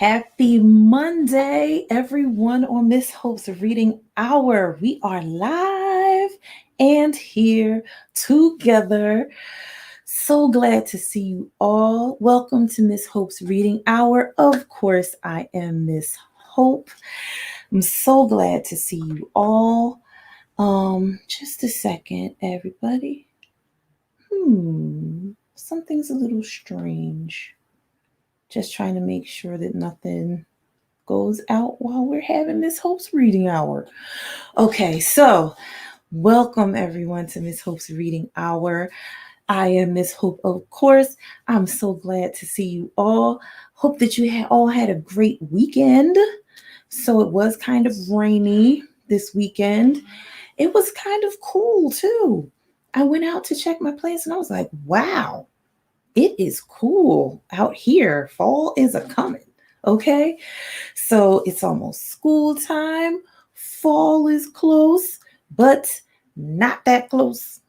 Happy Monday, everyone, on Miss Hope's Reading Hour. We are live and here together. So glad to see you all. Welcome to Miss Hope's Reading Hour. Of course, I am Miss Hope. I'm so glad to see you all. Just a second, everybody. Something's a little strange. Just trying to make sure that nothing goes out while we're having Miss Hope's Reading Hour. Okay, so welcome everyone to Miss Hope's Reading Hour. I am Miss Hope, of course. I'm so glad to see you all. Hope that you all had a great weekend. So it was kind of rainy this weekend. It was kind of cool too. I went out to check my place and I was like, wow, it is cool out here. Fall is a coming. Okay. So it's almost school time. Fall is close, but not that close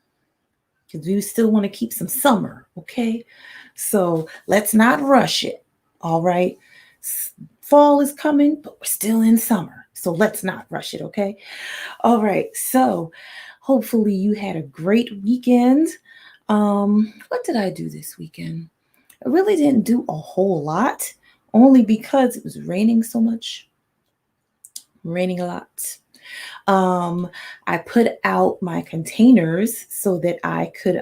because we still want to keep some summer. Okay. So let's not rush it. All right. Fall is coming, but we're still in summer. So let's not rush it. Okay. All right. So hopefully you had a great weekend. What did I do this weekend? I really didn't do a whole lot, only because it was raining so much. Raining a lot. I put out my containers so that I could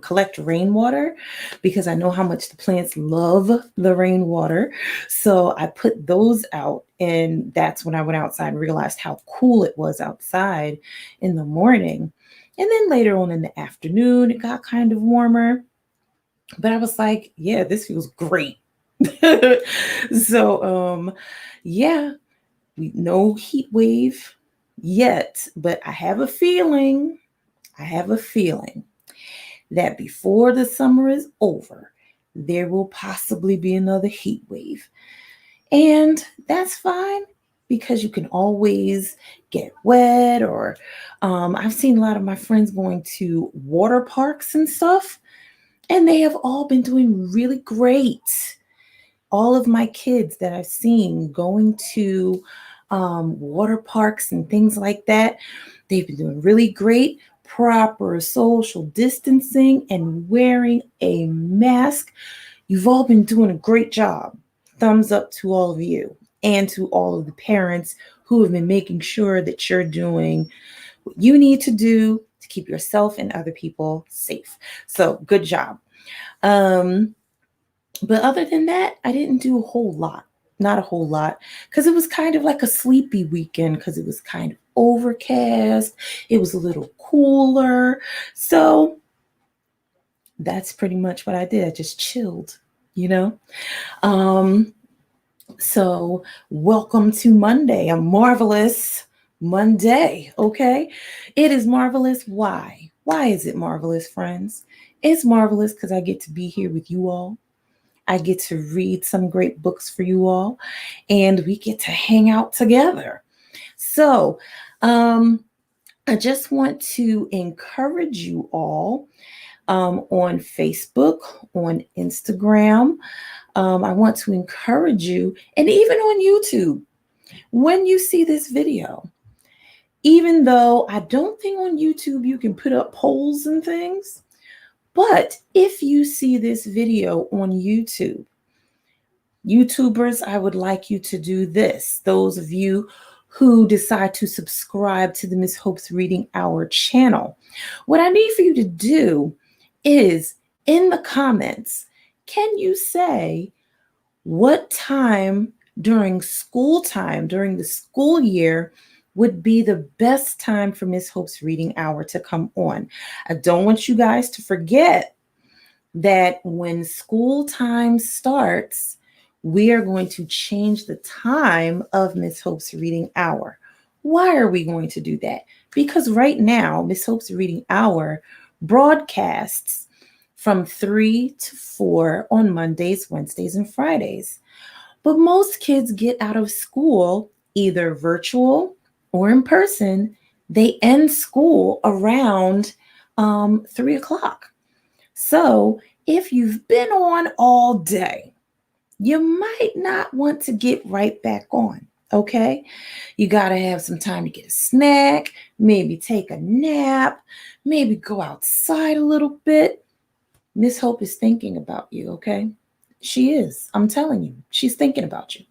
collect rainwater because I know how much the plants love the rainwater. So I put those out, and that's when I went outside and realized how cool it was outside in the morning. And then later on in the afternoon, it got kind of warmer. But I was like, yeah, this feels great. So yeah, no heat wave yet, but I have a feeling that before the summer is over, there will possibly be another heat wave. And that's fine because you can always get wet, or I've seen a lot of my friends going to water parks and stuff, and they have all been doing really great. All of my kids that I've seen going to water parks and things like that, they've been doing really great. Proper social distancing and wearing a mask. You've all been doing a great job. Thumbs up to all of you and to all of the parents who have been making sure that you're doing what you need to do to keep yourself and other people safe. So good job. Um, but other than that, I didn't do a whole lot. Not a whole lot, because it was kind of like a sleepy weekend because it was kind of overcast. It was a little cooler. So that's pretty much what I did. I just chilled, you know? Um, so welcome to Monday, a marvelous Monday, okay? It is marvelous. Why? Why is it marvelous, friends? It's marvelous because I get to be here with you all. I get to read some great books for you all, and we get to hang out together. So, I just want to encourage you all on Facebook, on Instagram. I want to encourage you, and even on YouTube, when you see this video, even though I don't think on YouTube you can put up polls and things, but if you see this video on YouTube, YouTubers, I would like you to do this. Those of you who decide to subscribe to the Miss Hope's Reading Hour channel, what I need for you to do is in the comments, can you say what time during school time, during the school year, would be the best time for Miss Hope's Reading Hour to come on? I don't want you guys to forget that when school time starts, we are going to change the time of Miss Hope's Reading Hour. Why are we going to do that? Because right now, Miss Hope's Reading Hour broadcasts from 3 to 4 on Mondays, Wednesdays, and Fridays. But most kids get out of school either virtual or in person. They end school around 3 o'clock. So if you've been on all day you might not want to get right back on. Okay. You got to have some time to get a snack, maybe take a nap, maybe go outside a little bit. Miss Hope is thinking about you. Okay. She is. I'm telling you, she's thinking about you.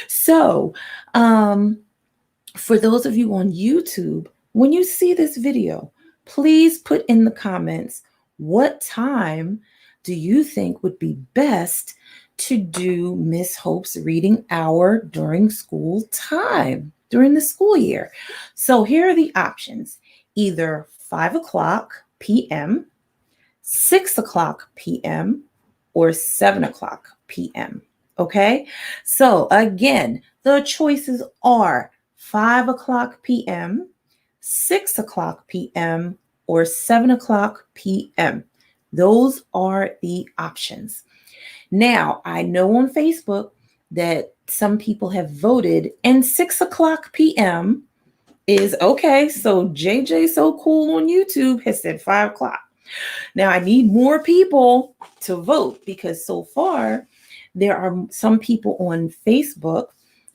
So, for those of you on YouTube, when you see this video, please put in the comments what time do you think would be best to do Miss Hope's reading hour during school time, during the school year. So here are the options: either 5 o'clock p.m., 6 o'clock p.m., or 7 o'clock p.m. Okay, so again, the choices are 5 o'clock p.m., 6 o'clock p.m., or 7 o'clock p.m. Those are the options. Now, I know on Facebook that some people have voted, and 6 o'clock p.m. is okay. So JJ So Cool on YouTube has said 5 o'clock. Now, I need more people to vote because so far there are some people on Facebook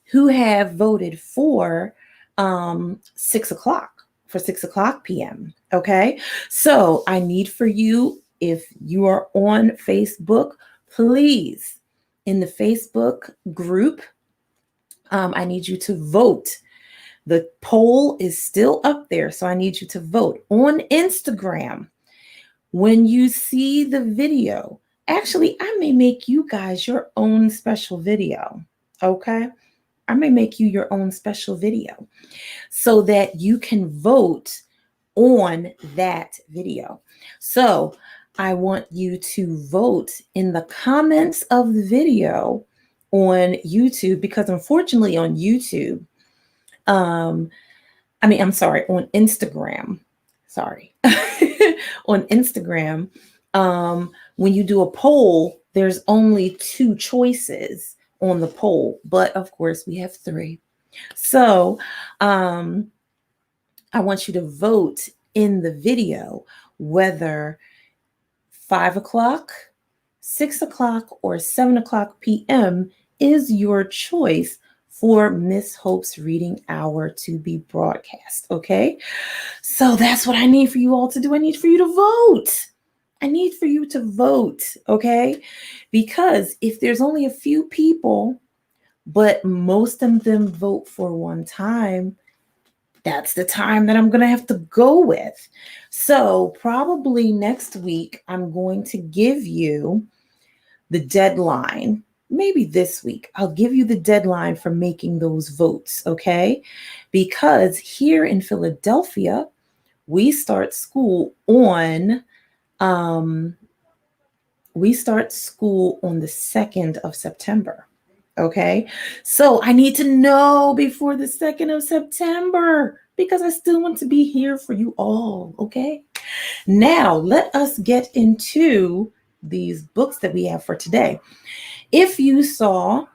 who have voted for 6 o'clock, for 6 o'clock p.m. Okay. So I need for you, if you are on Facebook, please, in the Facebook group, I need you to vote. The poll is still up there, so I need you to vote. On Instagram, when you see the video, actually, I may make you guys your own special video. Okay. I may make you your own special video so that you can vote on that video. So I want you to vote in the comments of the video on YouTube, because unfortunately on YouTube, I'm sorry, on Instagram, sorry, on Instagram, when you do a poll, there's only 2 choices on the poll, but of course we have 3. So I want you to vote in the video whether 5 o'clock, 6 o'clock, or 7 o'clock p.m. is your choice for Miss Hope's reading hour to be broadcast. Okay. So that's what I need for you all to do. I need for you to vote. I need for you to vote. Okay. Because if there's only a few people, but most of them vote for one time, that's the time that I'm going to have to go with. So probably next week, I'm going to give you the deadline. Maybe this week, I'll give you the deadline for making those votes. Okay. Because here in Philadelphia, we start school on the 2nd of September. Okay. So I need to know before the 2nd of September because I still want to be here for you all. Okay. Now let us get into these books that we have for today. If you saw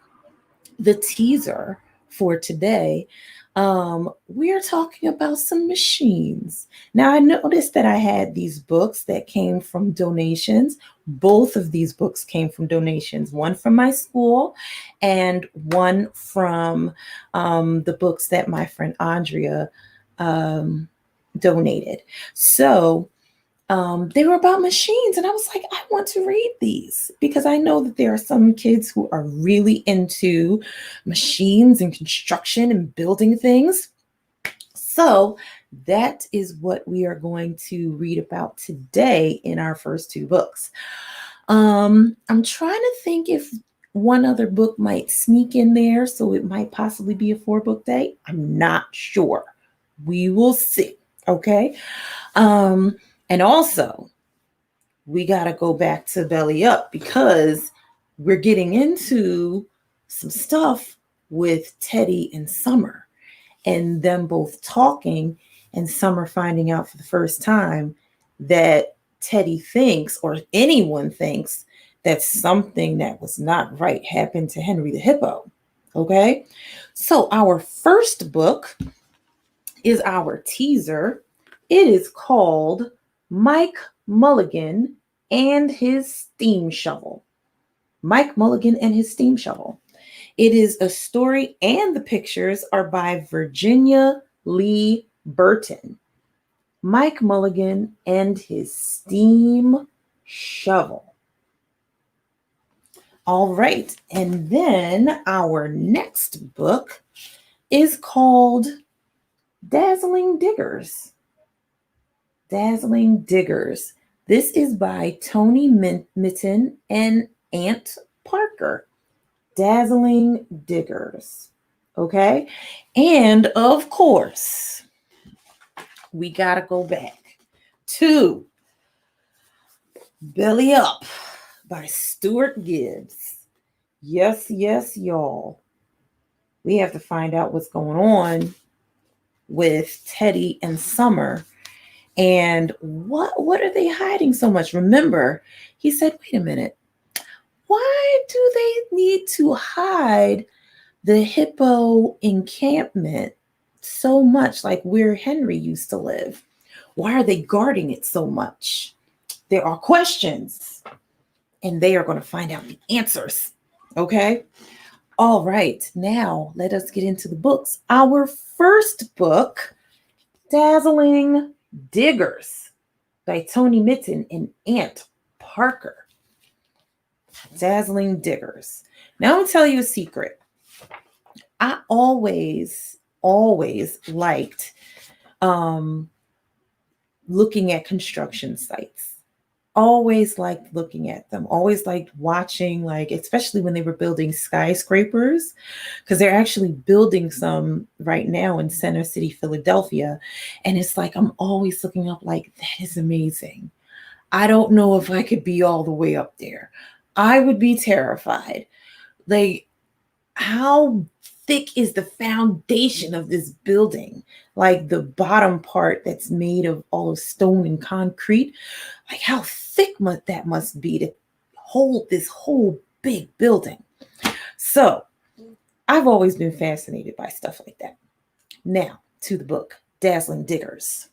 the teaser for today, we're talking about some machines. Now, I noticed that I had these books that came from donations. Both of these books came from donations, one from my school and one from the books that my friend Andrea donated. So, they were about machines, and I was like, I want to read these because I know that there are some kids who are really into machines and construction and building things. So that is what we are going to read about today in our first 2 books. I'm trying to think if one other book might sneak in there, so it might possibly be a 4-book day. I'm not sure. We will see. Okay. And also, we got to go back to Belly Up because we're getting into some stuff with Teddy and Summer and them both talking, and Summer finding out for the first time that Teddy thinks, or anyone thinks, that something that was not right happened to Henry the Hippo. Okay. So our first book is our teaser. It is called Mike Mulligan and His Steam Shovel. Mike Mulligan and his steam shovel. It is a story, and the pictures are by Virginia Lee Burton. Mike Mulligan and his steam shovel. All right. And then our next book is called Dazzling Diggers. Dazzling Diggers. This is by Tony Mitten and Ant Parker. Dazzling Diggers. Okay. And of course, we got to go back to Belly Up by Stuart Gibbs. Yes, yes, y'all. We have to find out what's going on with Teddy and Summer. And what are they hiding so much? Remember, he said, wait a minute. Why do they need to hide the hippo encampment so much, like where Henry used to live? Why are they guarding it so much? There are questions, and they are going to find out the answers. Okay? All right. Now, let us get into the books. Our first book, Dazzling Diggers by Tony Mitten and Ant Parker. Dazzling Diggers. Now, I'm going to tell you a secret. I always liked looking at construction sites. Always liked looking at them. Always liked watching, like, especially when they were building skyscrapers, because they're actually building some right now in Center City, Philadelphia. And it's like, I'm always looking up like, that is amazing. I don't know if I could be all the way up there. I would be terrified. Like, how thick is the foundation of this building? Like the bottom part that's made of all of stone and concrete. Like how thick that must be to hold this whole big building. So I've always been fascinated by stuff like that. Now to the book, Dazzling Diggers.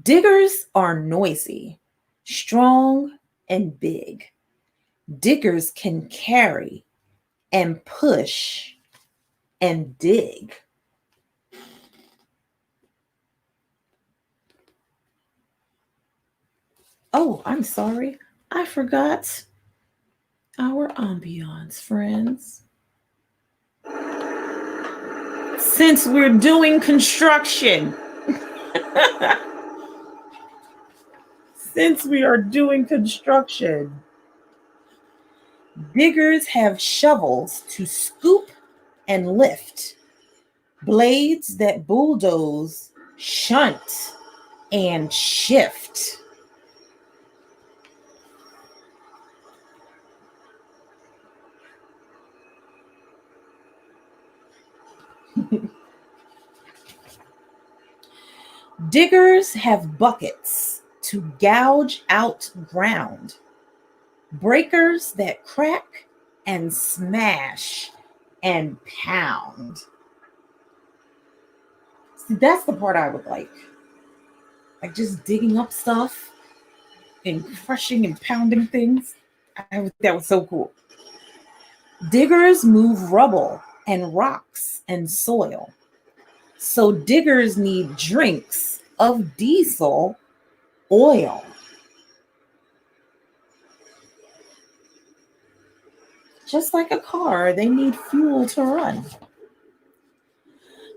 Diggers are noisy, strong, and big. Diggers can carry and push and dig. Oh, I'm sorry. I forgot our ambiance, friends. Since we're doing construction, since we are doing construction, diggers have shovels to scoop and lift, blades that bulldoze, shunt, and shift. Diggers have buckets to gouge out ground, breakers that crack and smash and pound. See, that's the part I would like. Like just digging up stuff and crushing and pounding things. That was so cool. Diggers move rubble and rocks and soil. So diggers need drinks of diesel oil. Just like a car, they need fuel to run.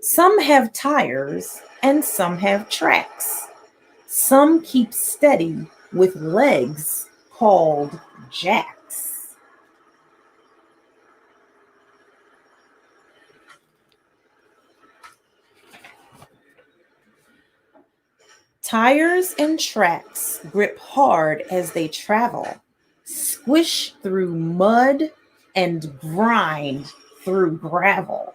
Some have tires and some have tracks. Some keep steady with legs called jacks. Tires and tracks grip hard as they travel, squish through mud, and grind through gravel.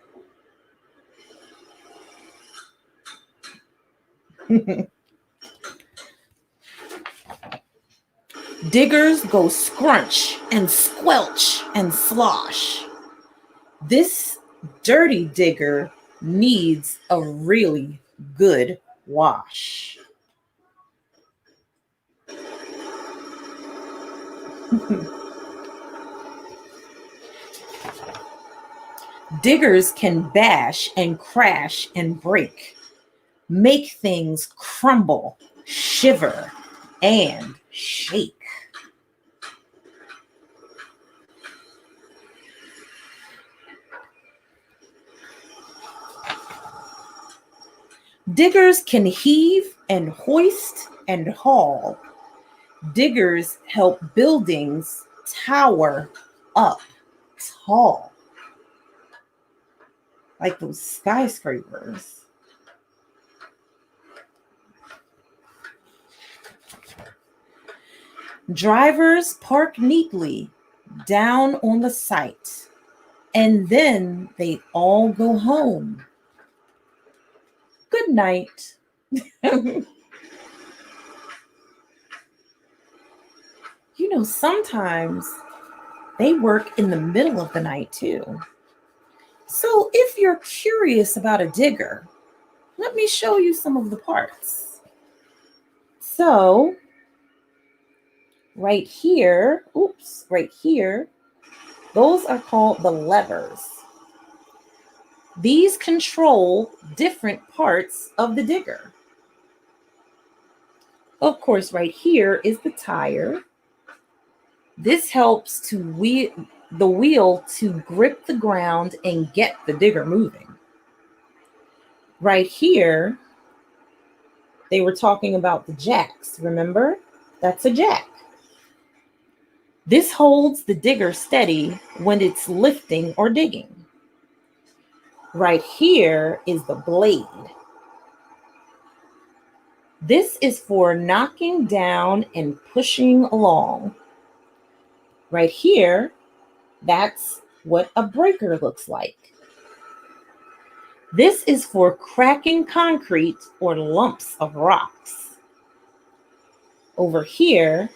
Diggers go scrunch and squelch and slosh. This dirty digger needs a really good wash. Diggers can bash and crash and break, make things crumble, shiver, and shake. Diggers can heave and hoist and haul. Diggers help buildings tower up tall, like those skyscrapers. Drivers park neatly down on the site, and then they all go home. Good night. Sometimes they work in the middle of the night too. So if you're curious about a digger, let me show you some of the parts. So right here, those are called the levers. These control different parts of the digger. Of course, right here is the tire. This helps the wheel to grip the ground and get the digger moving. Right here, they were talking about the jacks, remember? That's a jack. This holds the digger steady when it's lifting or digging. Right here is the blade. This is for knocking down and pushing along. Right here, that's what a breaker looks like. This is for cracking concrete or lumps of rocks. Over here,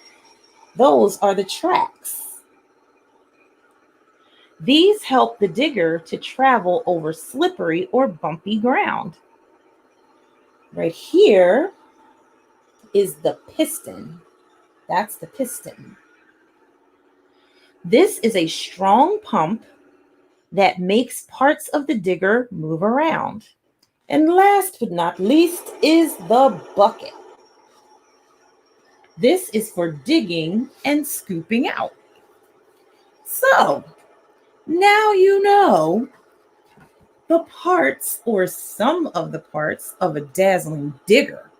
those are the tracks. These help the digger to travel over slippery or bumpy ground. Right here is the piston. That's the piston. This is a strong pump that makes parts of the digger move around. And last but not least is the bucket. This is for digging and scooping out. So, now you know the parts or some of the parts of a dazzling digger.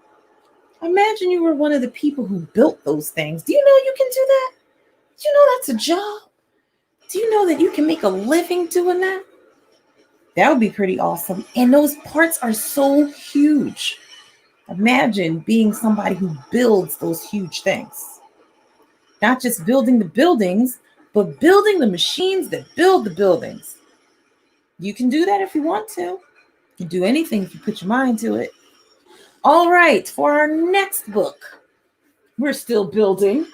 Imagine you were one of the people who built those things. Do you know you can do that? Do you know that's a job? Do you know that you can make a living doing that? That would be pretty awesome. And those parts are so huge. Imagine being somebody who builds those huge things. Not just building the buildings, but building the machines that build the buildings. You can do that if you want to. You can do anything if you put your mind to it. All right, for our next book, we're still building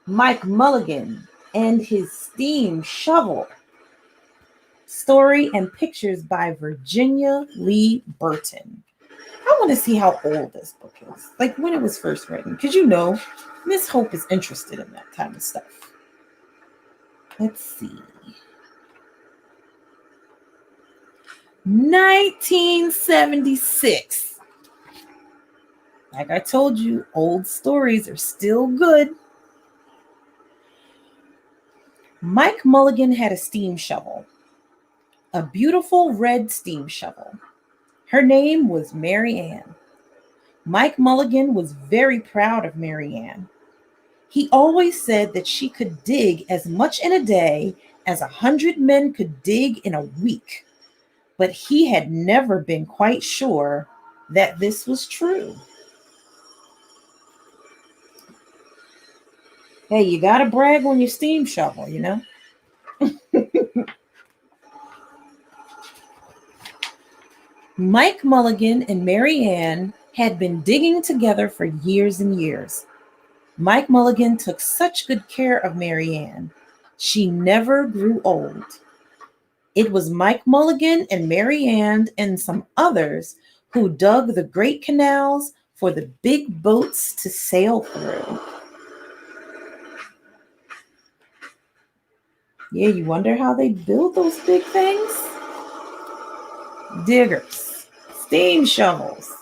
Mike Mulligan and his steam shovel. Story and pictures by Virginia Lee Burton. I want to see how old this book is, like when it was first written, because Miss Hope is interested in that kind of stuff. Let's see. 1976. Like I told you, old stories are still good. Mike Mulligan had a steam shovel, a beautiful red steam shovel. Her name was Mary Ann. Mike Mulligan was very proud of Mary Ann. He always said that she could dig as much in a day as 100 men could dig in a week. But he had never been quite sure that this was true. Hey, you got to brag on your steam shovel, you know? Mike Mulligan and Mary Ann had been digging together for years and years. Mike Mulligan took such good care of Mary Ann. She never grew old. It was Mike Mulligan and Mary Ann and some others who dug the great canals for the big boats to sail through. Yeah, you wonder how they build those big things? Diggers, steam shovels.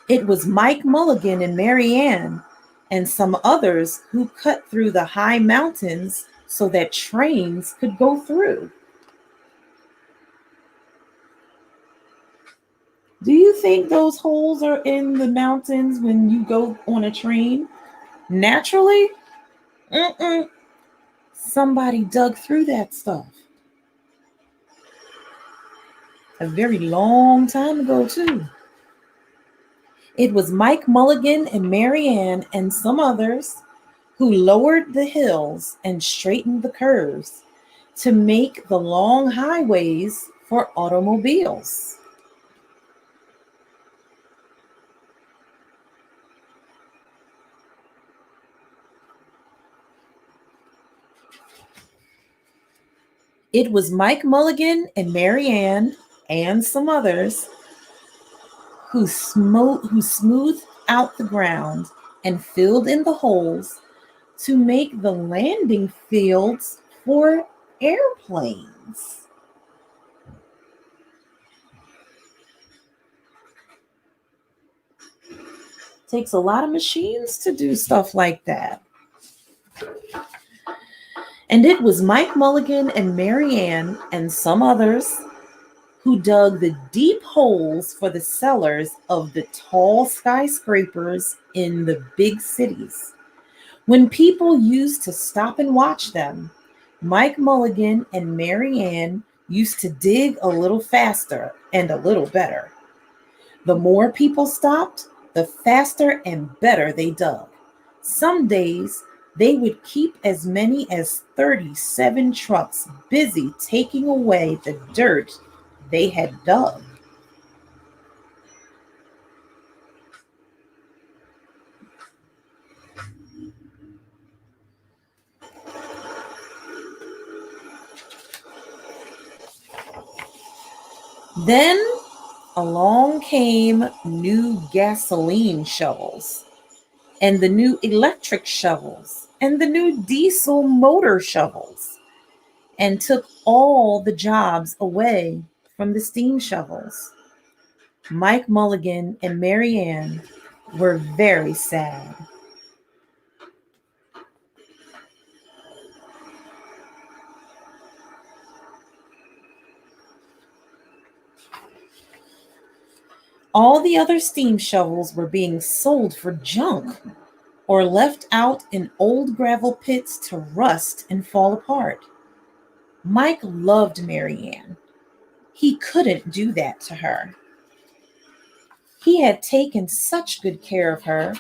It was Mike Mulligan and Mary Ann and some others who cut through the high mountains so that trains could go through. Do you think those holes are in the mountains when you go on a train? Naturally? Mm-mm. Somebody dug through that stuff a very long time ago, too. It was Mike Mulligan and Mary Ann and some others who lowered the hills and straightened the curves to make the long highways for automobiles. It was Mike Mulligan and Mary Ann and some others who smoothed out the ground and filled in the holes to make the landing fields for airplanes. Takes a lot of machines to do stuff like that. And it was Mike Mulligan and Mary Ann and some others who dug the deep holes for the cellars of the tall skyscrapers in the big cities. When people used to stop and watch them, Mike Mulligan and Mary Ann used to dig a little faster and a little better. The more people stopped, the faster and better they dug. Some days, they would keep as many as 37 trucks busy taking away the dirt they had dug. Then along came new gasoline shovels, and the new electric shovels, and the new diesel motor shovels, and took all the jobs away from the steam shovels. Mike Mulligan and Mary Ann were very sad. All the other steam shovels were being sold for junk or left out in old gravel pits to rust and fall apart. Mike loved Mary Ann. He couldn't do that to her. He had taken such good care of her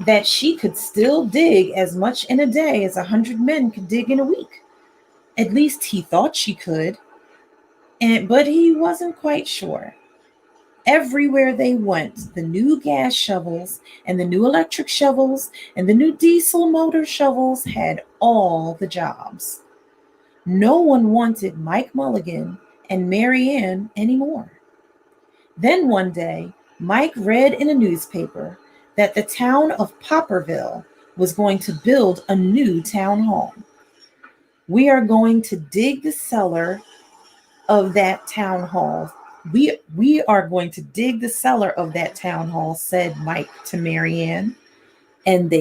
that she could still dig as much in a day as 100 men could dig in a week. At least he thought she could, but he wasn't quite sure. Everywhere they went, the new gas shovels and the new electric shovels and the new diesel motor shovels had all the jobs. No one wanted Mike Mulligan and Mary Ann anymore. Then one day, Mike read in a newspaper that the town of Popperville was going to build a new town hall. We are going to dig the cellar of that town hall. We are going to dig the cellar of that town hall, said Mike to Mary Ann. And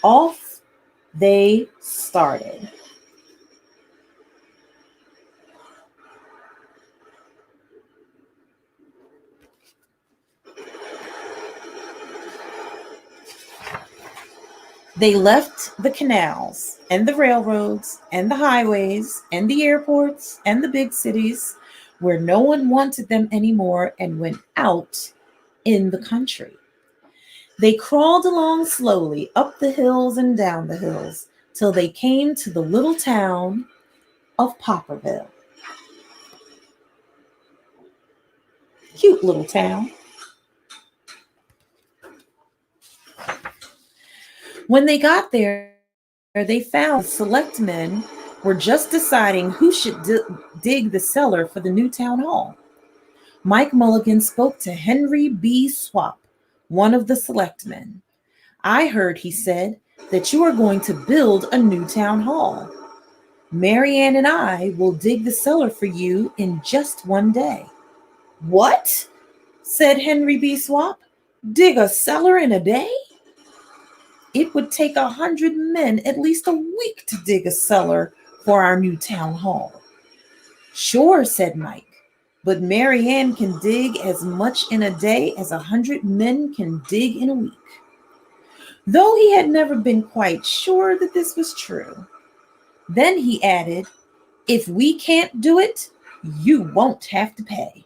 off they started. They left the canals and the railroads and the highways and the airports and the big cities where no one wanted them anymore and went out in the country. They crawled along slowly up the hills and down the hills till they came to the little town of Popperville. Cute little town. When they got there, they found the selectmen were just deciding who should dig the cellar for the new town hall. Mike Mulligan spoke to Henry B. Swap, one of the selectmen. I heard, he said, that you are going to build a new town hall. Marianne and I will dig the cellar for you in just one day." "What?" said Henry B. Swap. "Dig a cellar in a day?" "It would take 100 men at least a week to dig a cellar for our new town hall." "Sure," said Mike, "but Marianne can dig as much in a day as 100 men can dig in a week." Though he had never been quite sure that this was true. Then he added, "If we can't do it, you won't have to pay."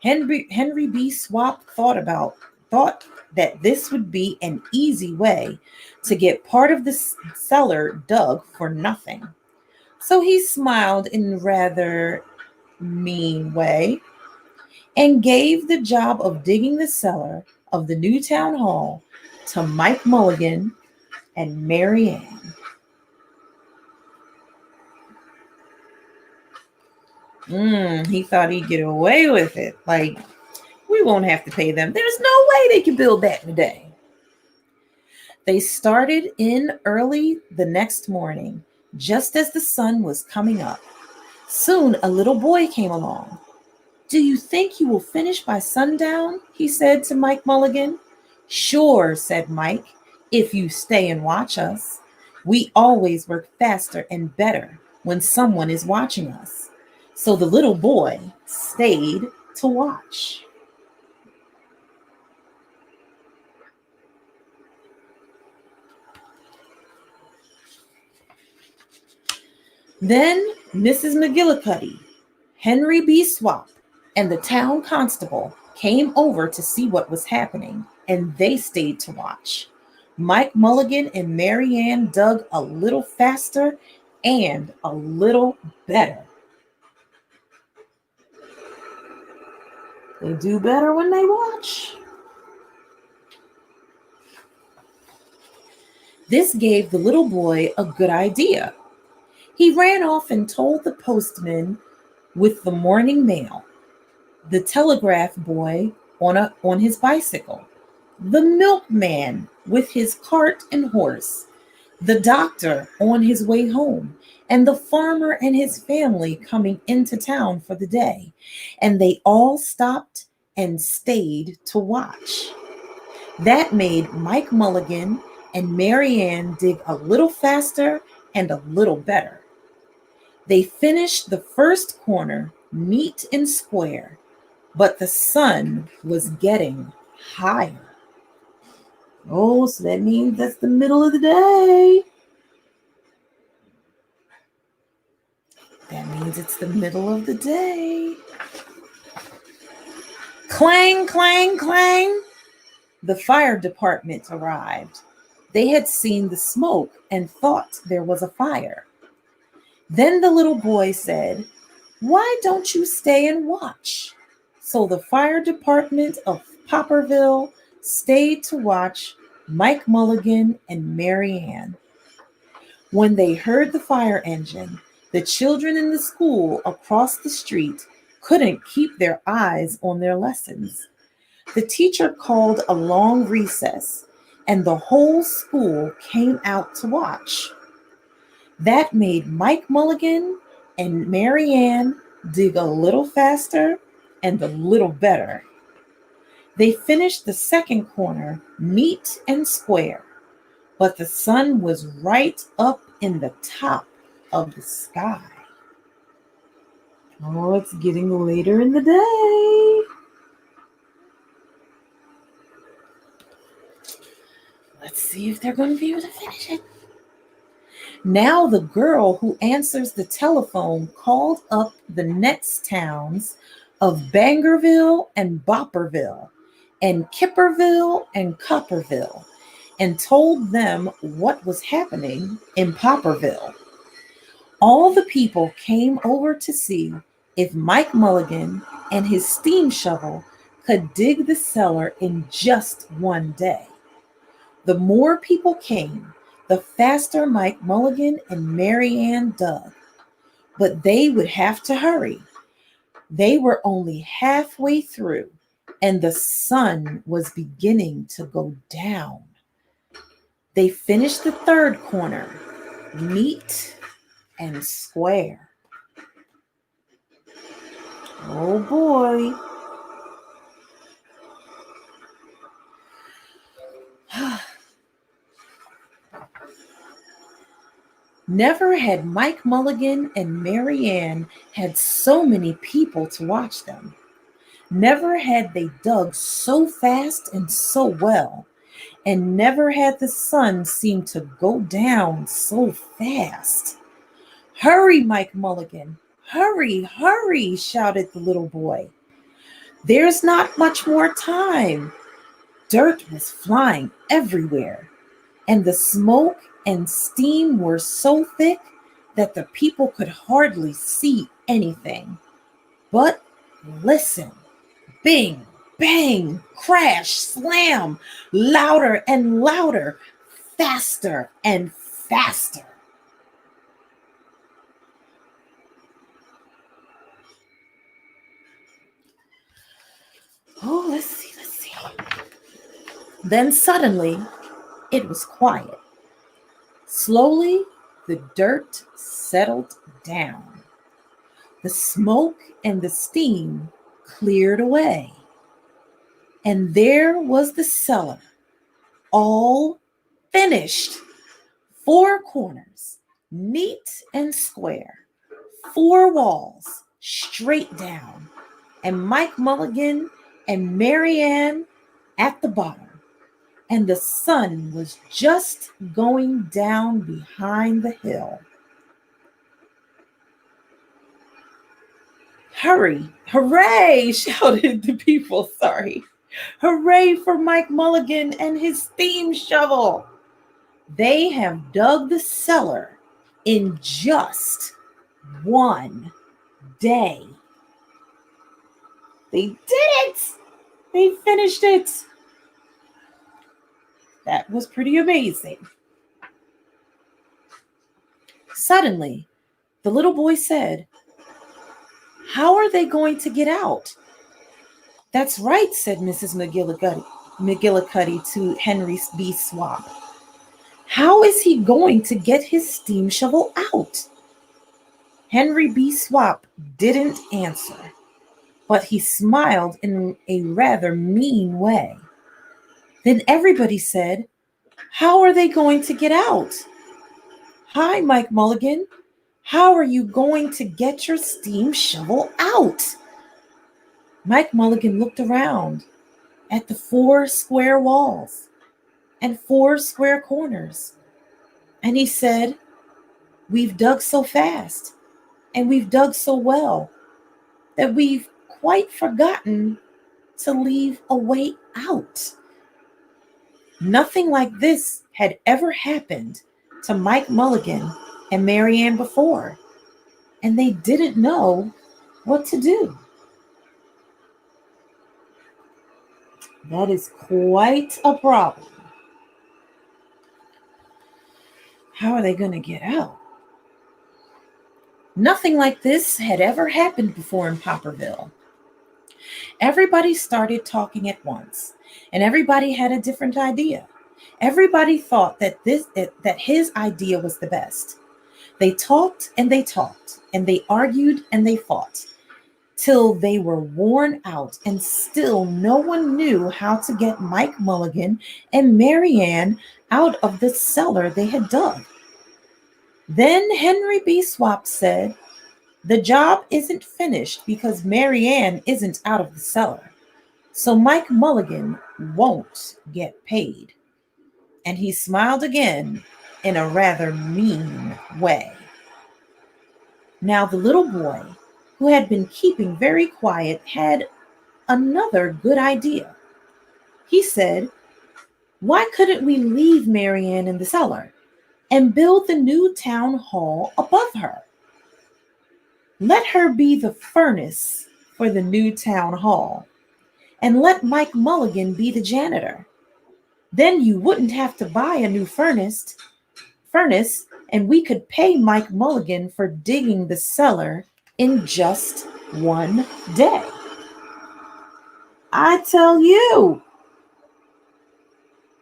Henry B. Swap thought that this would be an easy way to get part of the cellar dug for nothing. So he smiled in a rather mean way and gave the job of digging the cellar of the new town hall to Mike Mulligan and Mary Ann. He thought he'd get away with it. Like, we won't have to pay them. There's no way they can build that in a day. They started in early the next morning, just as the sun was coming up. Soon a little boy came along. "Do you think you will finish by sundown?" he said to Mike Mulligan. "Sure," said Mike, "if you stay and watch us. We always work faster and better when someone is watching us." So the little boy stayed to watch. Then Mrs. McGillicuddy, Henry B. Swap, and the town constable came over to see what was happening, and they stayed to watch. Mike Mulligan and Mary Ann dug a little faster and a little better. They do better when they watch. This gave the little boy a good idea. He ran off and told the postman with the morning mail, the telegraph boy on his bicycle, the milkman with his cart and horse, the doctor on his way home, and the farmer and his family coming into town for the day. And they all stopped and stayed to watch. That made Mike Mulligan and Mary Ann dig a little faster and a little better. They finished the first corner neat and square, but the sun was getting higher. Oh, so that means that's the middle of the day. That means it's the middle of the day. Clang, clang, clang. The fire department arrived. They had seen the smoke and thought there was a fire. Then the little boy said, "Why don't you stay and watch?" So the fire department of Popperville stayed to watch Mike Mulligan and Mary Ann. When they heard the fire engine, the children in the school across the street couldn't keep their eyes on their lessons. The teacher called a long recess, and the whole school came out to watch. That made Mike Mulligan and Mary Ann dig a little faster and a little better. They finished the second corner neat and square, but the sun was right up in the top of the sky. Oh, it's getting later in the day. Let's see if they're going to be able to finish it. Now the girl who answers the telephone called up the next towns of Bangerville and Bopperville and Kipperville and Copperville and told them what was happening in Popperville. All the people came over to see if Mike Mulligan and his steam shovel could dig the cellar in just one day. The more people came, the faster Mike Mulligan and Mary Ann dug. But they would have to hurry. They were only halfway through, and the sun was beginning to go down. They finished the third corner, neat and square. Oh boy. Never had Mike Mulligan and Mary Ann had so many people to watch them. Never had they dug so fast and so well, and never had the sun seemed to go down so fast. Hurry, Mike Mulligan! Hurry, hurry! Shouted the little boy. There's not much more time. Dirt was flying everywhere, and the smoke and steam were so thick that the people could hardly see anything. But listen, bing, bang, crash, slam, louder and louder, faster and faster. Oh, let's see. Then suddenly, it was quiet. Slowly, the dirt settled down. The smoke and the steam cleared away. And there was the cellar, all finished. 4 corners, neat and square. 4 walls, straight down. And Mike Mulligan and Mary Ann at the bottom. And the sun was just going down behind the hill. Hurry, hooray, shouted the people, sorry. Hooray for Mike Mulligan and his steam shovel. They have dug the cellar in just 1 day. They did it! They finished it. That was pretty amazing. Suddenly, the little boy said, "How are they going to get out?" "That's right," said Mrs. McGillicuddy to Henry B. Swap. "How is he going to get his steam shovel out?" Henry B. Swap didn't answer, but he smiled in a rather mean way. Then everybody said, "How are they going to get out?" "Hi, Mike Mulligan. How are you going to get your steam shovel out?" Mike Mulligan looked around at the 4 square walls and 4 square corners, and he said, "We've dug so fast and we've dug so well that we've quite forgotten to leave a way out." Nothing like this had ever happened to Mike Mulligan and Mary Ann before, and they didn't know what to do. That is quite a problem. How are they going to get out? Nothing like this had ever happened before in Popperville. Everybody started talking at once, and everybody had a different idea. Everybody thought that his idea was the best. They talked, and they argued, and they fought, till they were worn out, and still no one knew how to get Mike Mulligan and Mary Ann out of the cellar they had dug. Then Henry B. Swap said, "The job isn't finished because Mary Ann isn't out of the cellar. So Mike Mulligan won't get paid." And he smiled again in a rather mean way. Now the little boy, who had been keeping very quiet, had another good idea. He said, "Why couldn't we leave Mary Ann in the cellar and build the new town hall above her? Let her be the furnace for the new town hall, and let Mike Mulligan be the janitor. Then you wouldn't have to buy a new furnace, and we could pay Mike Mulligan for digging the cellar in just 1 day." I tell you,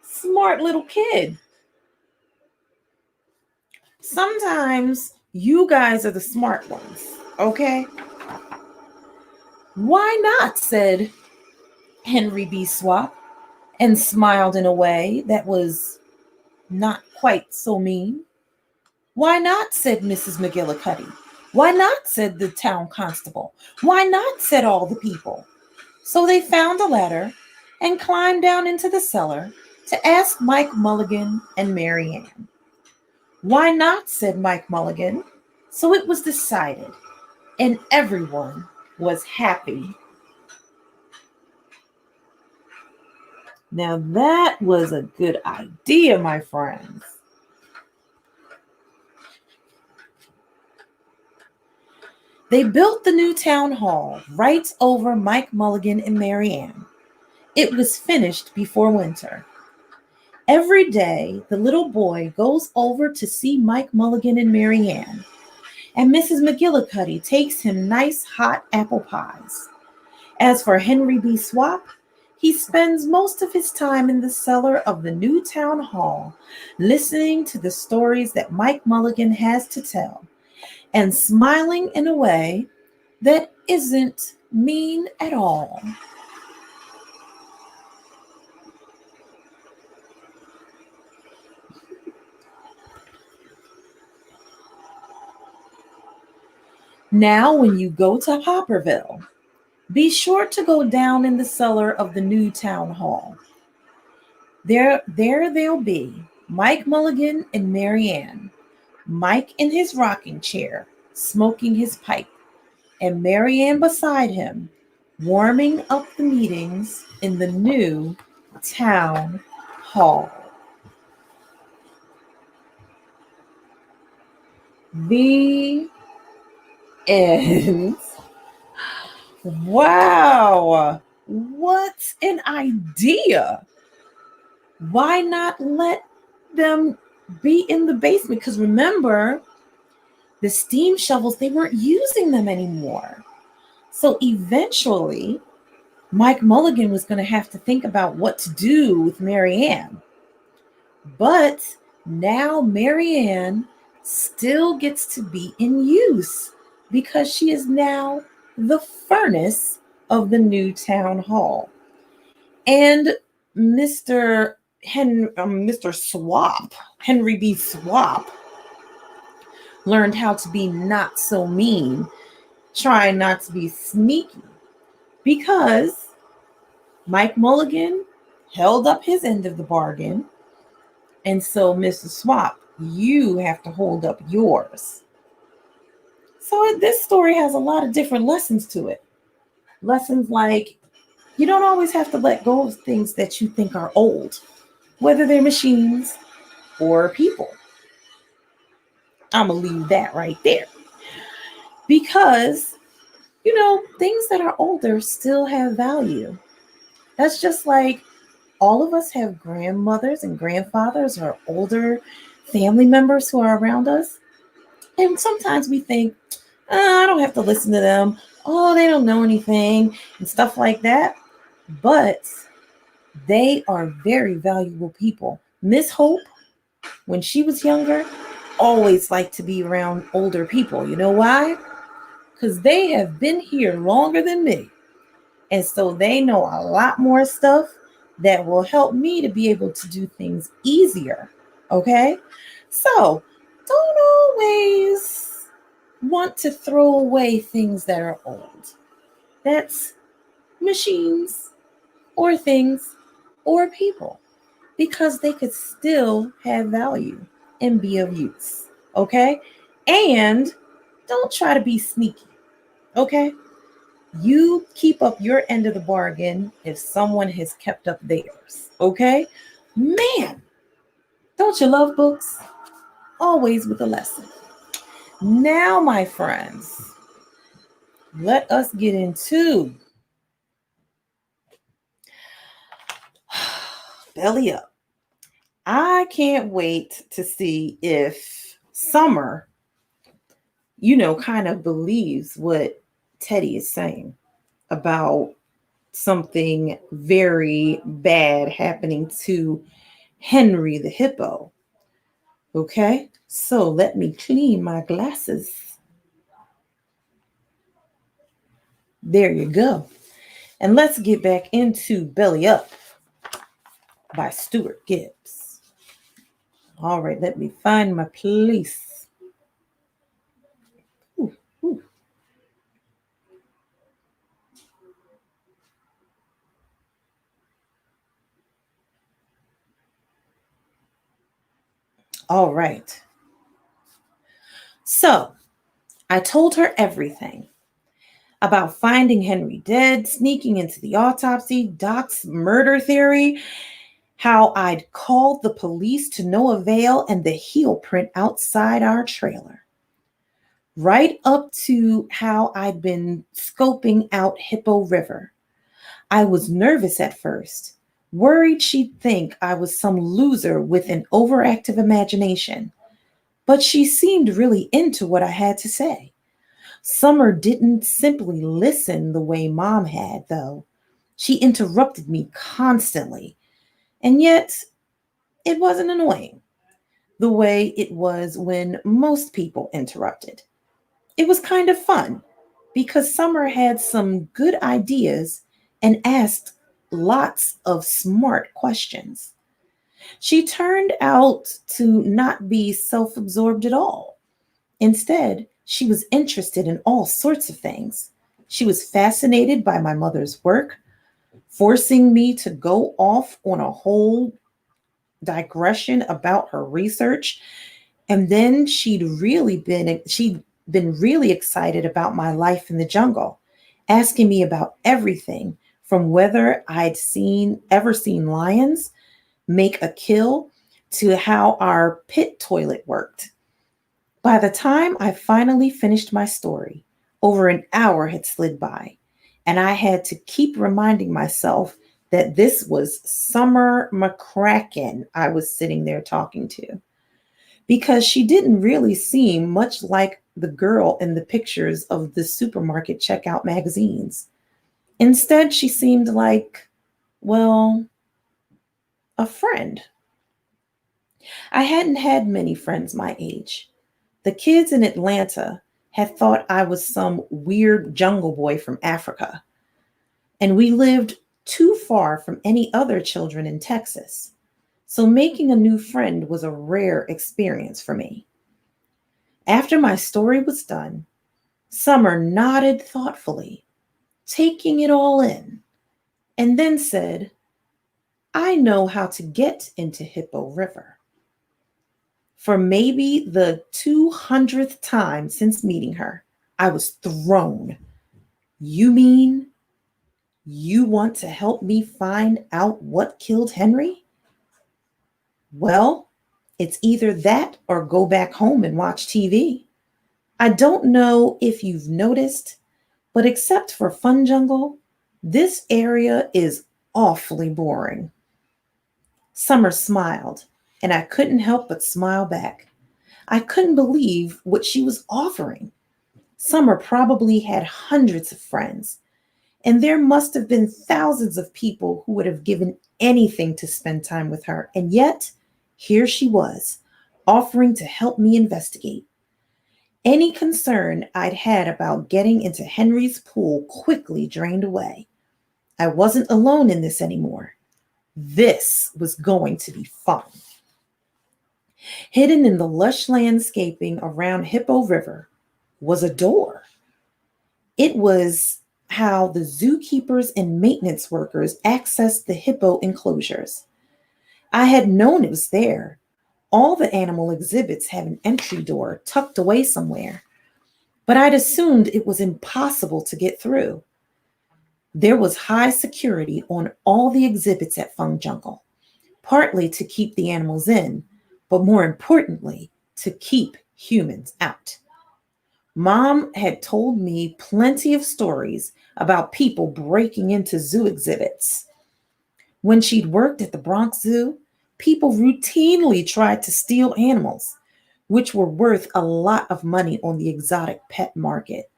smart little kid. Sometimes you guys are the smart ones, okay? Why not? Said Henry B. Swap, and smiled in a way that was not quite so mean. Why not? Said Mrs. McGillicuddy. Why not? Said the town constable. Why not? Said all the people. So they found a ladder and climbed down into the cellar to ask Mike Mulligan and Mary Ann. Why not? Said Mike Mulligan. So it was decided, and everyone was happy. Now that was a good idea, my friends. They built the new town hall right over Mike Mulligan and Mary Ann. It was finished before winter. Every day, the little boy goes over to see Mike Mulligan and Mary Ann, and Mrs. McGillicuddy takes him nice hot apple pies. As for Henry B. Swap, he spends most of his time in the cellar of the new town hall, listening to the stories that Mike Mulligan has to tell, and smiling in a way that isn't mean at all. Now, when you go to Hopperville, be sure to go down in the cellar of the new town hall. There they'll be Mike Mulligan and Mary Ann, Mike in his rocking chair, smoking his pipe, and Mary Ann beside him, warming up the meetings in the new town hall. The end. Wow. What an idea. Why not let them be in the basement? Because remember, the steam shovels, they weren't using them anymore. So eventually, Mike Mulligan was going to have to think about what to do with Mary Ann. But now Mary Ann still gets to be in use because she is now the furnace of the new town hall. And Mr. Swap, Henry B. Swap, learned how to be not so mean, trying not to be sneaky, because Mike Mulligan held up his end of the bargain. And so, Mr. Swap, you have to hold up yours. So, this story has a lot of different lessons to it. Lessons like you don't always have to let go of things that you think are old, whether they're machines or people. I'm going to leave that right there. Because, things that are older still have value. That's just like all of us have grandmothers and grandfathers or older family members who are around us. And sometimes we think, I don't have to listen to them. Oh, they don't know anything and stuff like that. But they are very valuable people. Miss Hope, when she was younger, always liked to be around older people. You know why? Because they have been here longer than me. And so they know a lot more stuff that will help me to be able to do things easier. Okay? So don't always want to throw away things that are old. That's machines or things or people, because they could still have value and be of use. Okay? And don't try to be sneaky. Okay? You keep up your end of the bargain if someone has kept up theirs. Okay? Man, don't you love books? Always with a lesson. Now, my friends, let us get into Belly Up. I can't wait to see if Summer, kind of believes what Teddy is saying about something very bad happening to Henry the Hippo. Okay, so let me clean my glasses. There you go. And let's get back into Belly Up by Stuart Gibbs. All right, let me find my place. Ooh, ooh. All right. So I told her everything about finding Henry dead, sneaking into the autopsy, Doc's murder theory, how I'd called the police to no avail, and the heel print outside our trailer. Right up to how I'd been scoping out Hippo River. I was nervous at first, worried she'd think I was some loser with an overactive imagination, but she seemed really into what I had to say. Summer didn't simply listen the way Mom had, though. She interrupted me constantly, and yet it wasn't annoying the way it was when most people interrupted. It was kind of fun because Summer had some good ideas and asked lots of smart questions. She turned out to not be self absorbed at all. Instead, she was interested in all sorts of things. She was fascinated by my mother's work, forcing me to go off on a whole digression about her research. And then she'd been really excited about my life in the jungle, asking me about everything from whether I'd ever seen lions make a kill to how our pit toilet worked. By the time I finally finished my story, over an hour had slid by, and I had to keep reminding myself that this was Summer McCracken I was sitting there talking to, because she didn't really seem much like the girl in the pictures of the supermarket checkout magazines. Instead, she seemed like, well, a friend. I hadn't had many friends my age. The kids in Atlanta had thought I was some weird jungle boy from Africa, and we lived too far from any other children in Texas. So making a new friend was a rare experience for me. After my story was done, Summer nodded thoughtfully, taking it all in, and then said, I know how to get into Hippo River. For maybe the 200th time since meeting her, I was thrown. You mean you want to help me find out what killed Henry? Well, it's either that or go back home and watch TV. I don't know if you've noticed, but except for Fun Jungle, this area is awfully boring. Summer smiled, and I couldn't help but smile back. I couldn't believe what she was offering. Summer probably had hundreds of friends, and there must have been thousands of people who would have given anything to spend time with her. And yet, here she was, offering to help me investigate. Any concern I'd had about getting into Henry's pool quickly drained away. I wasn't alone in this anymore. This was going to be fun. Hidden in the lush landscaping around Hippo River was a door. It was how the zookeepers and maintenance workers accessed the hippo enclosures. I had known it was there. All the animal exhibits have an entry door tucked away somewhere, but I'd assumed it was impossible to get through. There was high security on all the exhibits at Fung Jungle, partly to keep the animals in, but more importantly, to keep humans out. Mom had told me plenty of stories about people breaking into zoo exhibits. When she'd worked at the Bronx Zoo, people routinely tried to steal animals, which were worth a lot of money on the exotic pet market.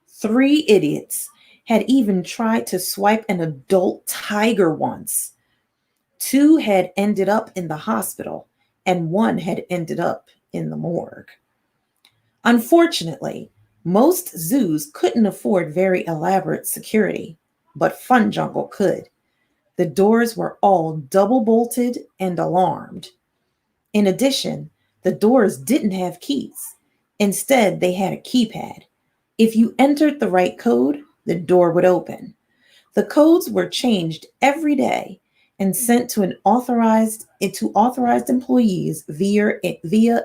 Three idiots had even tried to swipe an adult tiger once. Two had ended up in the hospital, and one had ended up in the morgue. Unfortunately, most zoos couldn't afford very elaborate security, but Fun Jungle could. The doors were all double bolted and alarmed. In addition, the doors didn't have keys. Instead, they had a keypad. If you entered the right code, the door would open. The codes were changed every day and sent to authorized employees via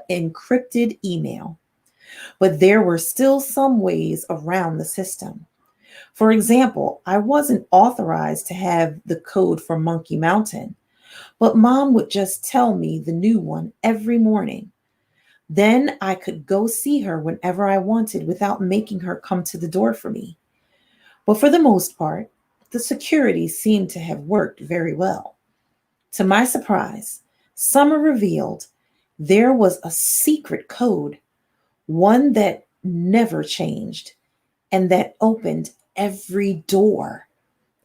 encrypted email. But there were still some ways around the system. For example, I wasn't authorized to have the code for Monkey Mountain, but mom would just tell me the new one every morning. Then I could go see her whenever I wanted without making her come to the door for me. But for the most part, the security seemed to have worked very well. To my surprise, Summer revealed there was a secret code, one that never changed and that opened every door.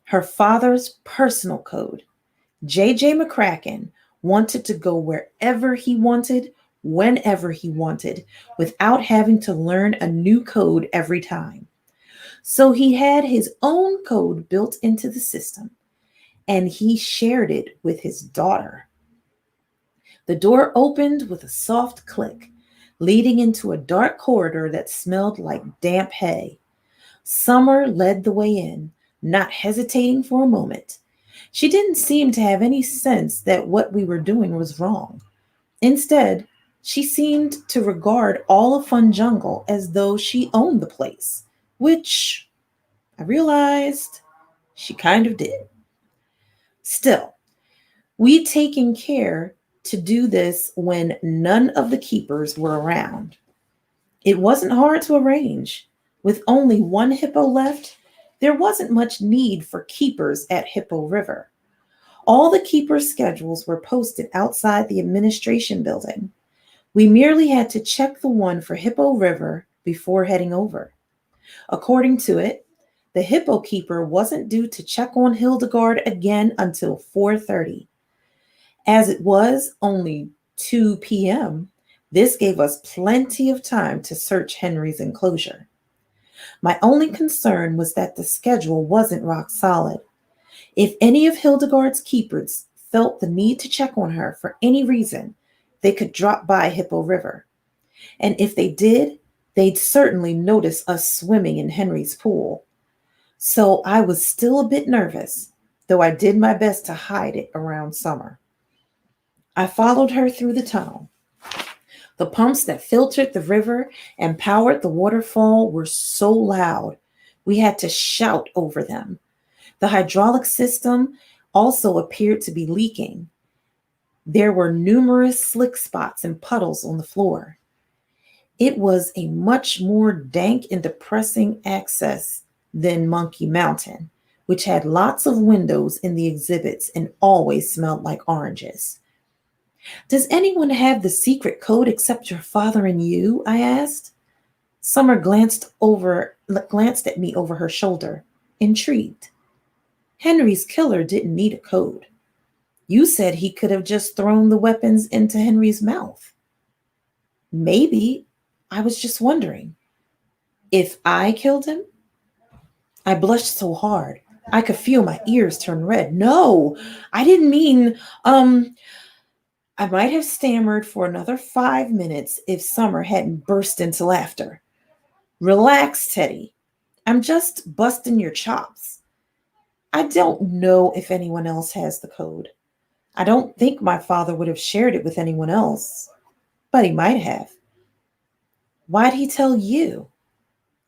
Her father's personal code. JJ McCracken wanted to go wherever he wanted, whenever he wanted, without having to learn a new code every time. So he had his own code built into the system, and he shared it with his daughter. The door opened with a soft click, leading into a dark corridor that smelled like damp hay. Summer led the way in, not hesitating for a moment. She didn't seem to have any sense that what we were doing was wrong. Instead, she seemed to regard all of Fun Jungle as though she owned the place, which I realized she kind of did. Still, we'd taken care to do this when none of the keepers were around. It wasn't hard to arrange. With only one hippo left, there wasn't much need for keepers at Hippo River. All the keepers' schedules were posted outside the administration building. We merely had to check the one for Hippo River before heading over. According to it, the hippo keeper wasn't due to check on Hildegard again until 4:30. As it was only 2 p.m., this gave us plenty of time to search Henry's enclosure. My only concern was that the schedule wasn't rock solid. If any of Hildegard's keepers felt the need to check on her for any reason, they could drop by Hippo River. And if they did, they'd certainly notice us swimming in Henry's pool. So I was still a bit nervous, though I did my best to hide it around Summer. I followed her through the tunnel. The pumps that filtered the river and powered the waterfall were so loud, we had to shout over them. The hydraulic system also appeared to be leaking. There were numerous slick spots and puddles on the floor. It was a much more dank and depressing access than Monkey Mountain, which had lots of windows in the exhibits and always smelled like oranges. Does anyone have the secret code except your father and you? I asked. Summer glanced at me over her shoulder, intrigued. Henry's killer didn't need a code. You said he could have just thrown the weapons into Henry's mouth. Maybe. I was just wondering. If I killed him? I blushed so hard I could feel my ears turn red. No, I didn't mean, I might have stammered for another 5 minutes if Summer hadn't burst into laughter. Relax, Teddy. I'm just busting your chops. I don't know if anyone else has the code. I don't think my father would have shared it with anyone else, but he might have. Why'd he tell you?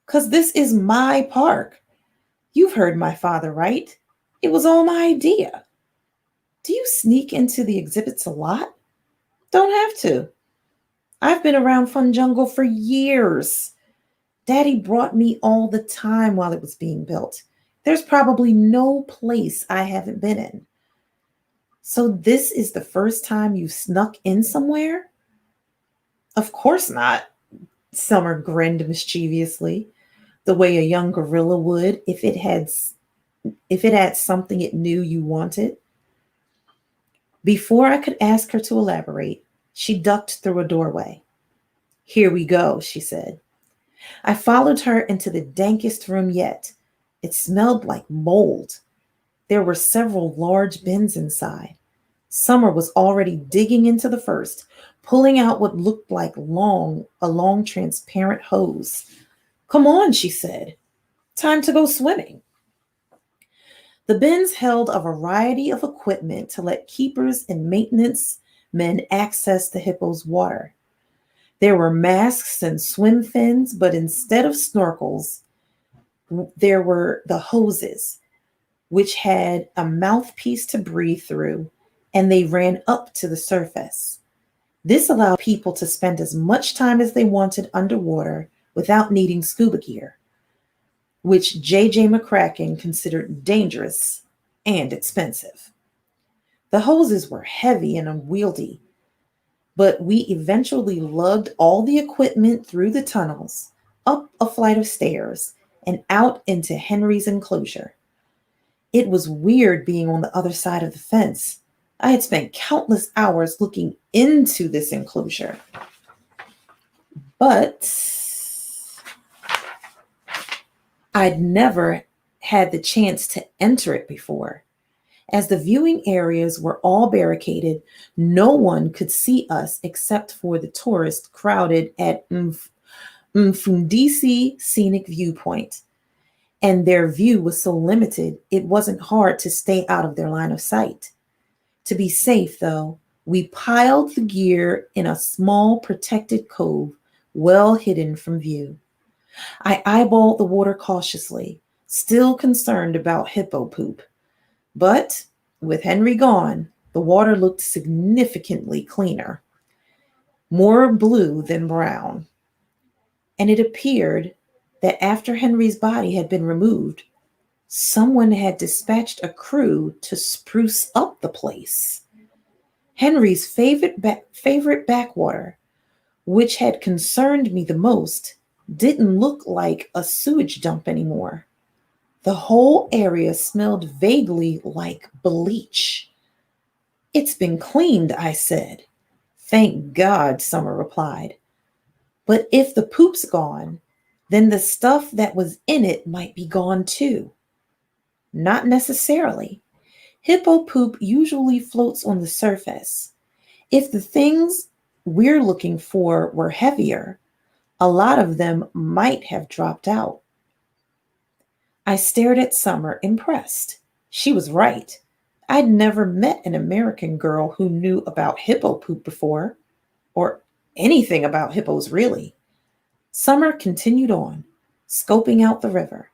'Cause this is my park. You've heard my father, right? It was all my idea. Do you sneak into the exhibits a lot? Don't have to. I've been around Fun Jungle for years. Daddy brought me all the time while it was being built. There's probably no place I haven't been in. So this is the first time you snuck in somewhere? Of course not. Summer grinned mischievously, the way a young gorilla would if it had something it knew you wanted. Before I could ask her to elaborate, She ducked through a doorway. "Here we go," she said. I followed her into the dankest room yet. It smelled like mold. There were several large bins inside. Summer was already digging into the first, pulling out what looked like a long transparent hose. "Come on," she said. "Time to go swimming." The bins held a variety of equipment to let keepers and maintenance men access the hippo's water. There were masks and swim fins, but instead of snorkels, there were the hoses, which had a mouthpiece to breathe through, and they ran up to the surface. This allowed people to spend as much time as they wanted underwater without needing scuba gear, which J.J. McCracken considered dangerous and expensive. The hoses were heavy and unwieldy, but we eventually lugged all the equipment through the tunnels, up a flight of stairs, and out into Henry's enclosure. It was weird being on the other side of the fence. I had spent countless hours looking into this enclosure, but I'd never had the chance to enter it before. As the viewing areas were all barricaded, no one could see us except for the tourists crowded at Mfundisi Scenic Viewpoint. And their view was so limited, it wasn't hard to stay out of their line of sight. To be safe, though, we piled the gear in a small protected cove, well hidden from view. I eyeballed the water cautiously, still concerned about hippo poop. But with Henry gone, the water looked significantly cleaner, more blue than brown. And it appeared that after Henry's body had been removed, someone had dispatched a crew to spruce up the place. Henry's favorite backwater, which had concerned me the most, didn't look like a sewage dump anymore. The whole area smelled vaguely like bleach. "It's been cleaned," I said. "Thank God," Summer replied. "But if the poop's gone, then the stuff that was in it might be gone too." "Not necessarily. Hippo poop usually floats on the surface. If the things we're looking for were heavier, a lot of them might have dropped out." I stared at Summer, impressed. She was right. I'd never met an American girl who knew about hippo poop before, or anything about hippos, really. Summer continued on, scoping out the river.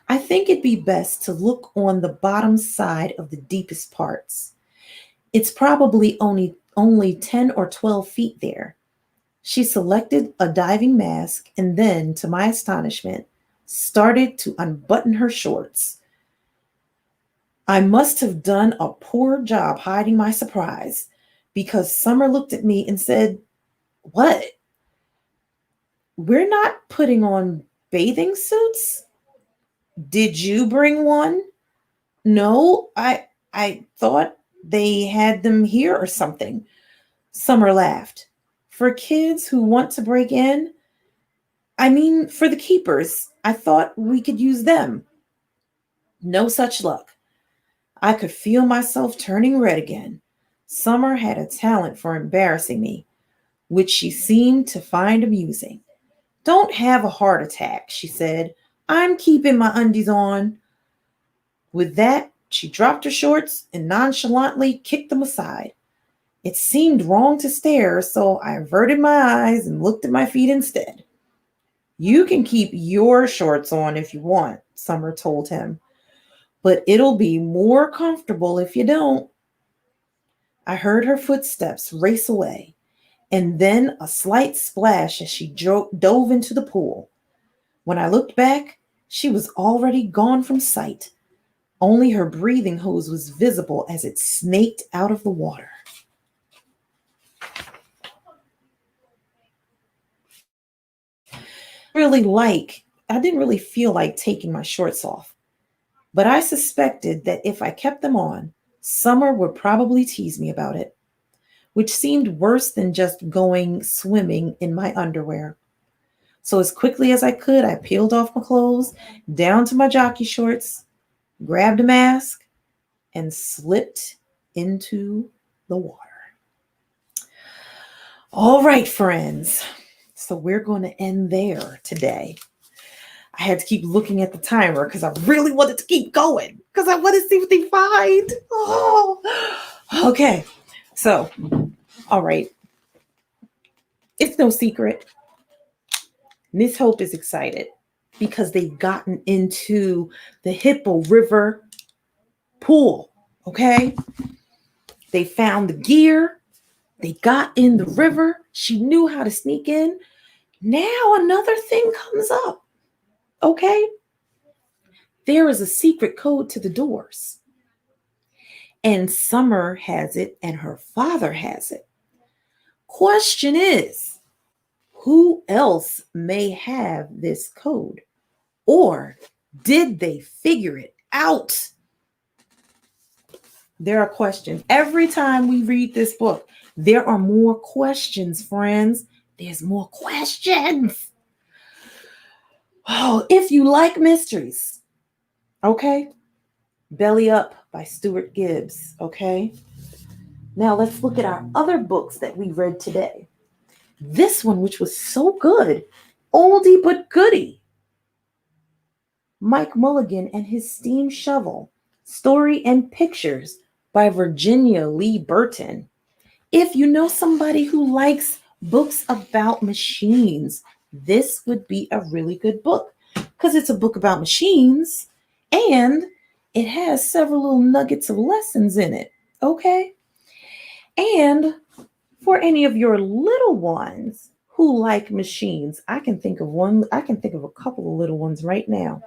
"I think it'd be best to look on the bottom side of the deepest parts. It's probably only 10 or 12 feet there." She selected a diving mask and then, to my astonishment, started to unbutton her shorts. I must have done a poor job hiding my surprise because Summer looked at me and said, "What? We're not putting on bathing suits? Did you bring one?" "No, I thought they had them here or something." Summer laughed. "For kids who want to break in? I mean, for the keepers. I thought we could use them." No such luck. I could feel myself turning red again. Summer had a talent for embarrassing me, which she seemed to find amusing. "Don't have a heart attack," she said. "I'm keeping my undies on." With that, she dropped her shorts and nonchalantly kicked them aside. It seemed wrong to stare, so I averted my eyes and looked at my feet instead. "You can keep your shorts on if you want," Summer told him, "but it'll be more comfortable if you don't." I heard her footsteps race away, and then a slight splash as she dove into the pool. When I looked back, she was already gone from sight. Only her breathing hose was visible as it snaked out of the water. I didn't really feel like taking my shorts off, but I suspected that if I kept them on, Summer would probably tease me about it. which seemed worse than just going swimming in my underwear. So, as quickly as I could, I peeled off my clothes, down to my jockey shorts, grabbed a mask, and slipped into the water. All right, friends. So, we're going to end there today. I had to keep looking at the timer because I really wanted to keep going because I want to see what they find. Oh, okay. So, all right. It's no secret. Miss Hope is excited because they've gotten into the Hippo River pool. Okay. They found the gear. They got in the river. She knew how to sneak in. Now another thing comes up. Okay. There is a secret code to the doors. And Summer has it and her father has it. Question is, who else may have this code? Or did they figure it out? There are questions. Every time we read this book, there are more questions, friends. There's more questions. Oh, if you like mysteries, okay? Belly Up by Stuart Gibbs, okay? Now let's look at our other books that we read today. This one, which was so good, oldie but goodie. Mike Mulligan and His Steam Shovel, Story and Pictures by Virginia Lee Burton. If you know somebody who likes books about machines, this would be a really good book because it's a book about machines and it has several little nuggets of lessons in it. Okay? And for any of your little ones who like machines, I can think of a couple of little ones right now.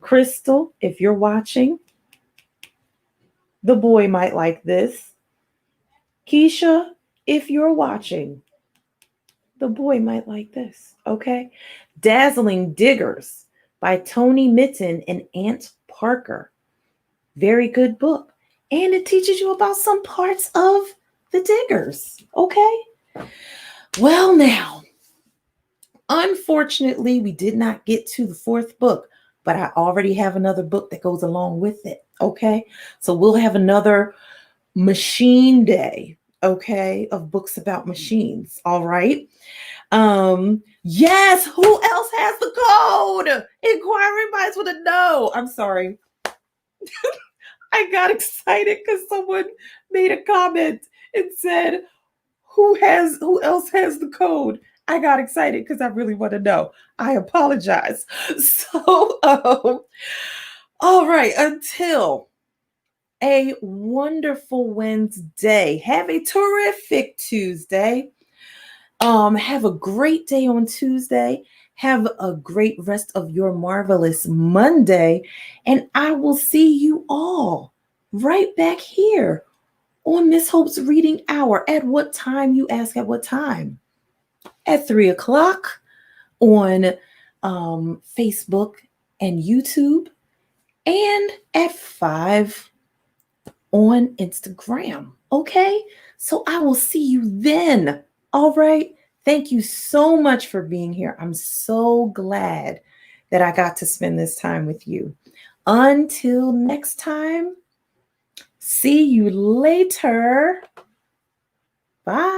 Crystal, if you're watching, the boy might like this. Keisha, if you're watching, the boy might like this. Okay? Dazzling Diggers by Tony Mitten and Aunt Parker. Very good book. And it teaches you about some parts of the diggers. Okay? Well, now, unfortunately, we did not get to the fourth book, but I already have another book that goes along with it. Okay? So we'll have another machine day, okay, of books about machines. All right. Yes, who else has the code? Inquiring minds want to know. I'm sorry. I got excited because someone made a comment and said, who else has the code? I got excited because I really want to know. I apologize. So, all right, until a wonderful Wednesday. Have a terrific Tuesday. Have a great day on Tuesday. Have a great rest of your marvelous Monday. And I will see you all right back here on Miss Hope's Reading Hour. At what time, you ask? At what time? At 3:00 on Facebook and YouTube, and at 5 on Instagram. Okay? So I will see you then. All right? Thank you so much for being here. I'm so glad that I got to spend this time with you. Until next time, see you later. Bye.